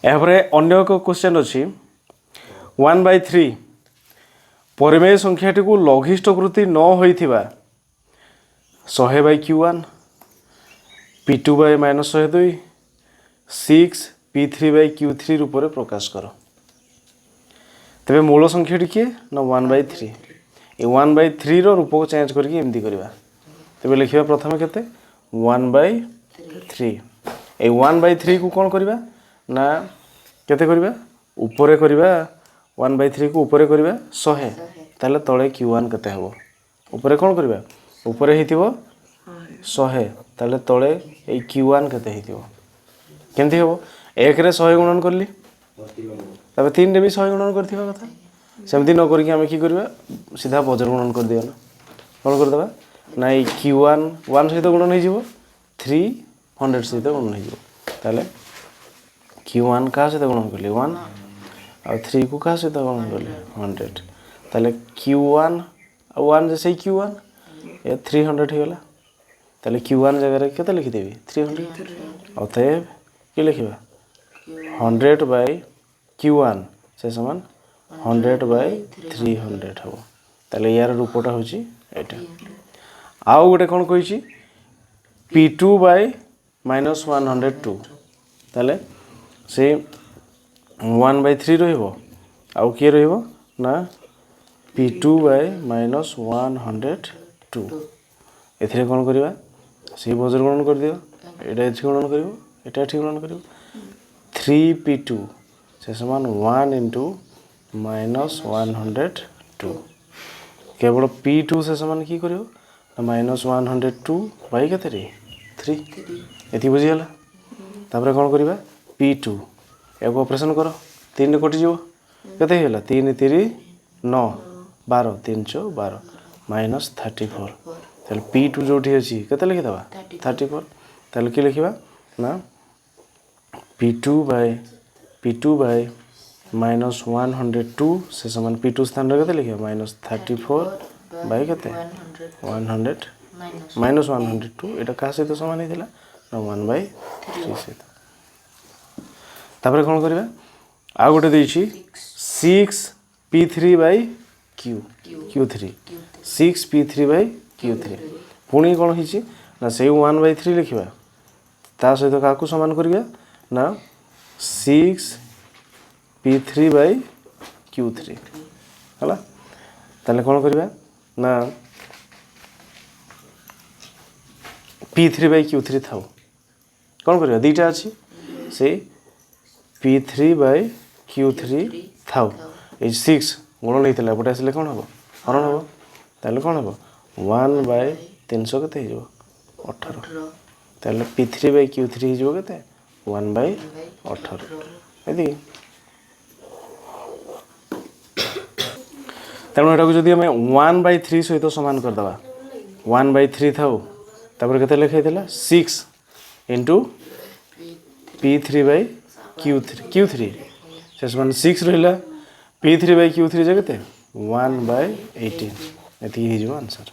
यापर अन्य एक क्वेश्चन अच्छी 1/3 परिमेय संख्याटी को लघिष्ठ कृति न होइथिबा 100/Q1 P2/-102 6 P3/Q3 रूप में प्रकाश कर। तेरे मूल संख्याटी किए ना 1/3 ये 1/3 रूप को चेंज करके एमती करवा। तेरे लिखा प्रथम केते 1/3 ये 1/3 को कौन करवा ना केते करवा ऊपर करवा 1/3 को ऊपर करवा 100 ताले तले Q1 केते हबो ऊपर कौन करवा ऊपर हेतिबो 100 ताले तले ए Q1 केते हेतिबो केमती हबो 1 रे 100 गुणन करली तबे 3 रे भी 100 गुणन करथिबा कथा सेमती न करके हम की करबा सीधा बजर गुणन कर दिया ना कौन कर देबा ना ए Q1 1 सहित गुणन हे जिवो 300 सहित गुणन हे जिवो ताले Q1 का सहित गुणन करली 1 और 3 को का सहित गुणन करली 100 ताले Q1 और 1 जैसे Q1 ये 300 हे गला ताले Q1 जगह रे केते लिखि देबी 300 और ते के लिखिबा 100/Q1 से समान 100/300 हबो ताले यार रूपटा होची एटा आउ गोटे कोन कहिची P2/-102 ताले से 1/3 रहिबो आउ के रहिबो ना P2/-102 एथिरे कोन करबा से बजर गणन कर दियो एटा एथि गणन करिवो एटा एथि गणन करिवो 3P2 से समान 1 * -102 केवल P2 से समान की करिवो -102 बाई केते रे 3 एथि बुझी हला तापर कोन करबा P2 एको ऑपरेशन करो 3 रे कटि जिवो केते हेला 3 * 3 = 9 12 312 -34 ताले P2 जोठी अछि केते लिखि दबा 34 ताले की लिखिबा ना P2/-102 से समान P2 स्थान रे केते लिखिबा -34 बाई केते 100 -102 एटा का सहित समान हे दिला ना 1/3 सहित तापर कोन करबा आ गोटे देछि 6 P3/Q3 6 P3/Q3 पुणी कौन होइछि ना से 1/3 लिखिबा ता सहित काकू समान करिया ना 6 P3/Q3 हला ताले कौन करिबा ना P3/Q3 थाउ कौन करिया दीटा अछि से P3/Q3 थाउ ए 6 गुणन हेतला बटा असले कौन हबो हरण हबो ताले कौन हबो 1/300 केते हे जो 18 ताले P3/Q3 हे जो केते 1/18 एदी तनो एटा को जदी हम 1/3 सहित समान कर दबा 1/3 थाउ तापर केते लिखै देला 6 * P3/Q3 से समान 6 रहला P3/Q3 जे केते 1/18 एती हे जो आंसर।